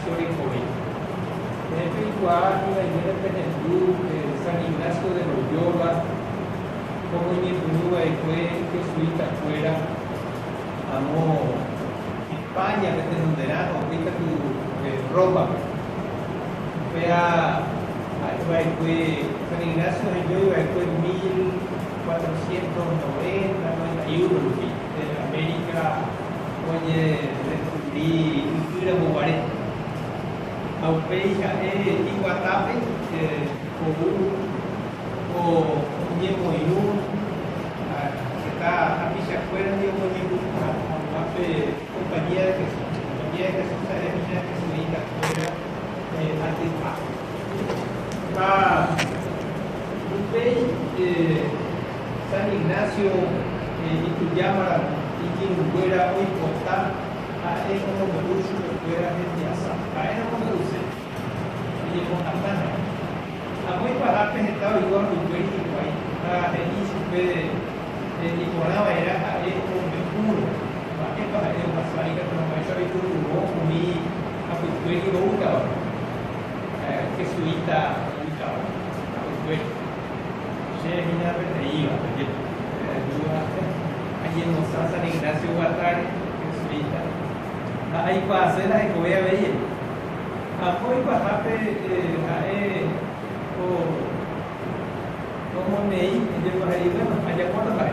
Ignacio de Corinto. Ejemplo, la iglesia de Jesús, San Ignacio de Loyola, como mi punúa fue jesuita fuera, amó España, que te donderano, ahorita tu Roma. Fue San Ignacio de Loyola, fue en 1490, 91, en América, oye, descubrí Cultura Bogaré. Aupeja Iguatape, o Ñemoinú, que está a Villa Afuera, Ñemoinú, compañía de Jesús, es Villa Jesuita, fuera, Antipa. San Ignacio, y tu llamara, y quien fuera hoy portal, a él como me gusta, que fuera gente asada. A él como me gusta, y llegó a Tana. A muy para estaba igual que un país, a él y su pede, y por ahora era a él como me juro. A él para él, más salida, pero me sabía que tuvo mi a tu país lo buscaba. Jesuita buscaba. A tu país. Se mira reíba, allí en San Ignacio Guatar, jesuita. Ahí para hacer la escobilla bella. Apoy para como neí, yo para ir, bueno, allá cuando va.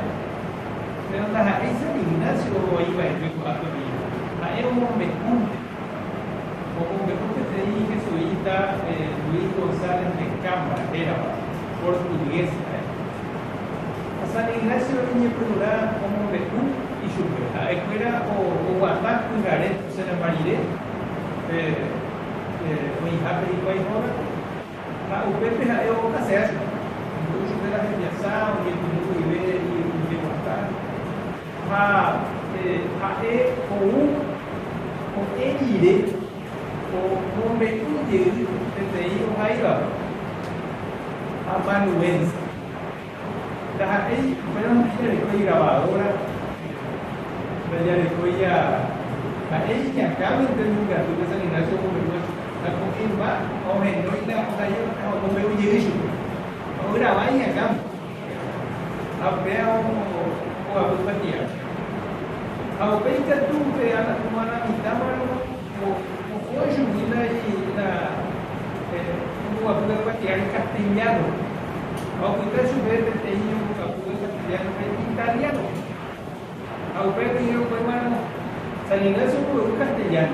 Pero ahí San Ignacio iba a ir a ahí un hombre cumple. Como me cumple te dije jesuita Luis González de Cámara, era portugués. San Ignacio niño plural como me cumple. Y su escuela o guardar un garet, o sea, mariré, o hija de igual hora, la UPP es otra se hace, incluso de la gente asado, y el minuto y ver, y guardar, o iré, o me cuide, desde ahí, o ahí va, a manuense. Ahí, bueno, estoy grabadora. Ya después a él que acaba de tener un gato de San Ignacio como la confirma o en no ir a como me oye eso o grabar y acá a ver o a compartir a ver que tú te hagas como a la mitad o hoje menina e na como a compartir em castelhano ao que está chovendo tem um capuz castelhano em italiano. Ao pé que eu fui para San Ignacio por un castellano.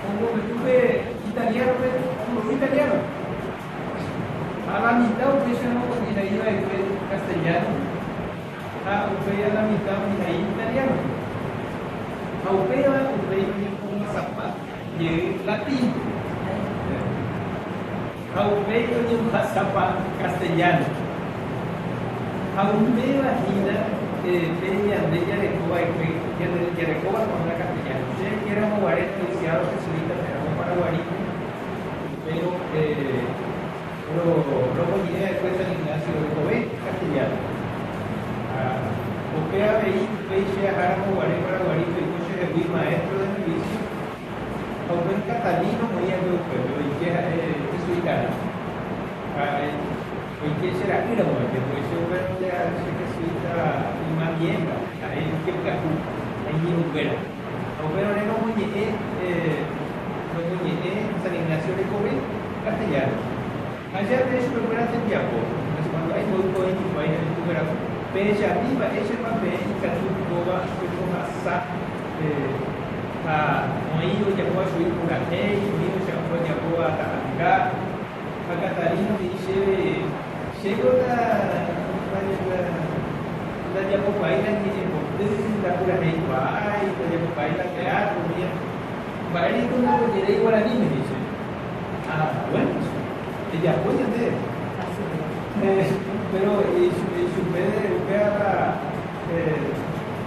Como me tuve italiano, como italiano. A la mitad usted no porque ahí iba a castellano. Usted a la mitad ahí italiano. A usted con un zapato y latín. A usted un zapato castellano. Aún me imagina ella de Yarecoba con la castellana. Ustedes que éramos guaretes iniciados jesuitas, éramos paraguaritos, pero luego llegué después San Ignacio de Cobé, castellano. Porque a veí, veis a Jaramo Guaré paraguarito, y entonces fui maestro de servicio. Aunque en catalino, muy a mi pueblo, y que es jesuitano. Porque será que no, que pues yo veo ya se jesuita y más bien, ahí que cajú, ahí un vera. O pero no muy San Ignacio de Cobre, castellano. Allá de eso me hace tiempo, cuando hay muy buen y hay en tu vera. Pero ya viva ese papel y que tú coba que coja sa aí eu já vou subir por aqui, eu já vou atacar. A Catarina dice chego da Yapopai da da pura rei vai, da Yapopai da teatro, minha. Vai ali quando eu direi Guarani me dice. Bueno, ella apoya de pero su pede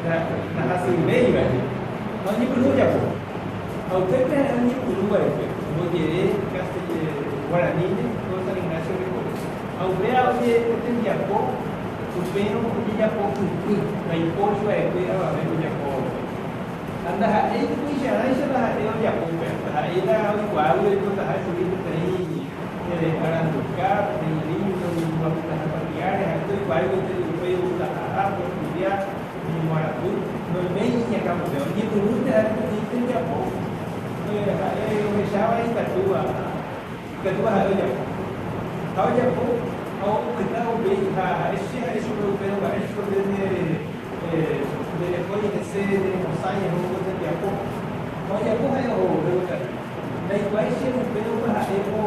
la asimbeira. Não me pergunte a pouco. Ao tempo era um Nicurua, eu direi Guarani, ou San Ignacio de Cobre. Ao ver a onde eu tenho Japó, o peno de Japó, na impulso é que era a ver o Japó. A anda aí tu já lá eu já vou aí lá o quadro eu tô aí por isso tem aranducar tem livro de uma familiar aí tu vai eu da dia di Maratu non vegna campo di brutta di tempo e sao ai catua hai ya tao ya po au kita ubi ha esse europeu va esse de poi che se de mosaica non può di a po poi ya po hai o ruta dai quai se europeu va e po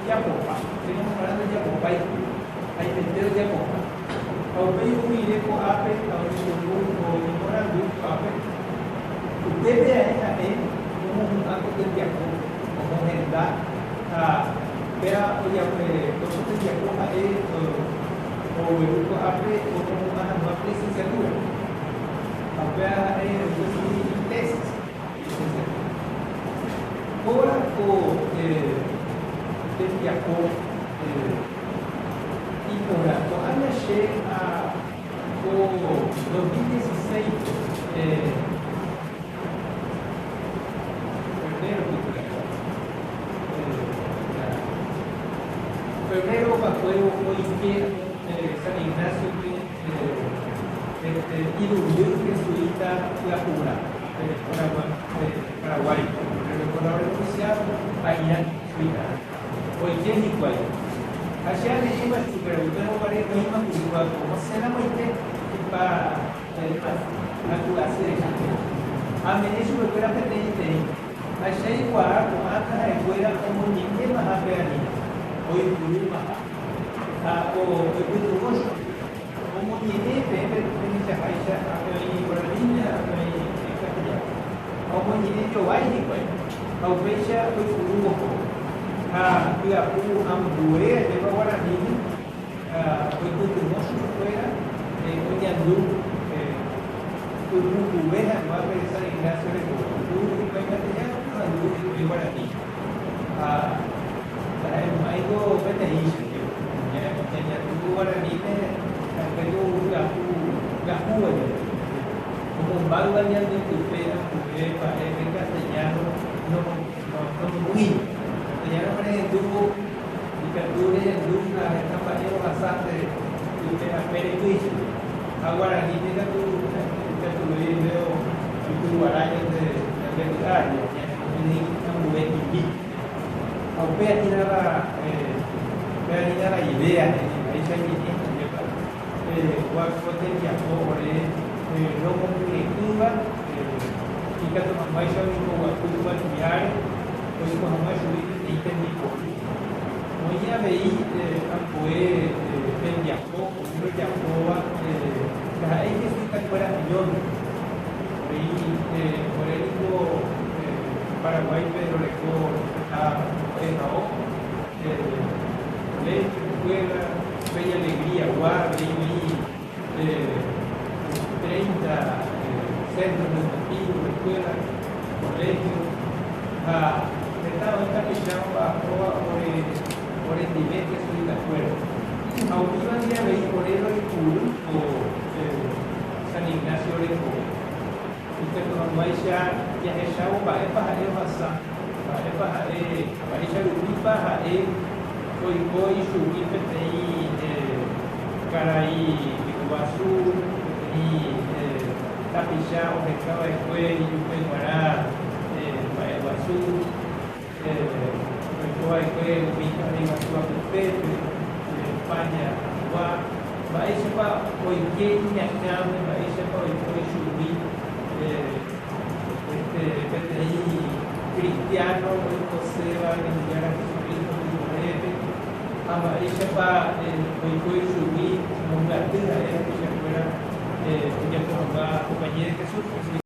ya po pa stiamo parlando di a po pai hai pensato di a po au veio o ireco ape au o memorando ape o deve é como um ato de diaco como realidad pero ya todo este diaco o grupo ape o como uma licenciatura ape es tesis ahora o de diaco y por cuando llegué a 2016 febrero fue hoy que San Ignacio y Dublín que suita la cura Paraguay el recordador oficial allá suita hoy que es igual allá le lleva su pregunta no vale lo mismo que igual como se la muerte para la clase de gente a menos que fuera pertenente allá igual como acá fuera como ninguén más a ver hoy dulu mah o itu bos como ini ini cahaya apa ini berlinya apa ini kerja como ini coba ini kau kau baca dulu dia aku ambue de agora ini itu bos fuera punya dulu tubuh buah apa besar Ignacio de dulu banyak dia dulu di agora ini algo beneficio ya tu guaraní que yo gajo como un vago bañando en tu pera en castellano no muy castellano parece tuvo y capture en luna compañero bastante tu pera perequillo a guaraní te tu video tu guaraní de verdad ya ni un buen aunque aquí nada la idea de esa cuál potencia sobre no comunicativa y que tomamos más sobre como cultura familiar pues como más sobre el técnico hoy ya veí fue el Yaco un Yacoa la hay que estar fuera millón por el Paraguay Pedro Lecor colegio, escuela, bella alegría, guardia, 30 centros educativos, escuelas, colegios, estaba encaminado por el nivel que soy de acuerdo. Aunque iban a ver por el Oricuro o San Ignacio Oricuro. Y que no hay ya echado para el pasar. Aparece o pipa foi subir tem Caraí Iguaçu e Tapijá o recado é coelho o Peguará Iguaçu o coelho pipa de Iguaçu a Pepe Espanha Uá vai ser para o que tinha chave vai ser para o subir cristiano, José va a enviar a Jesucristo a María para hoy subir, no me atira, que ya fuera, ya como va compañía de Jesús.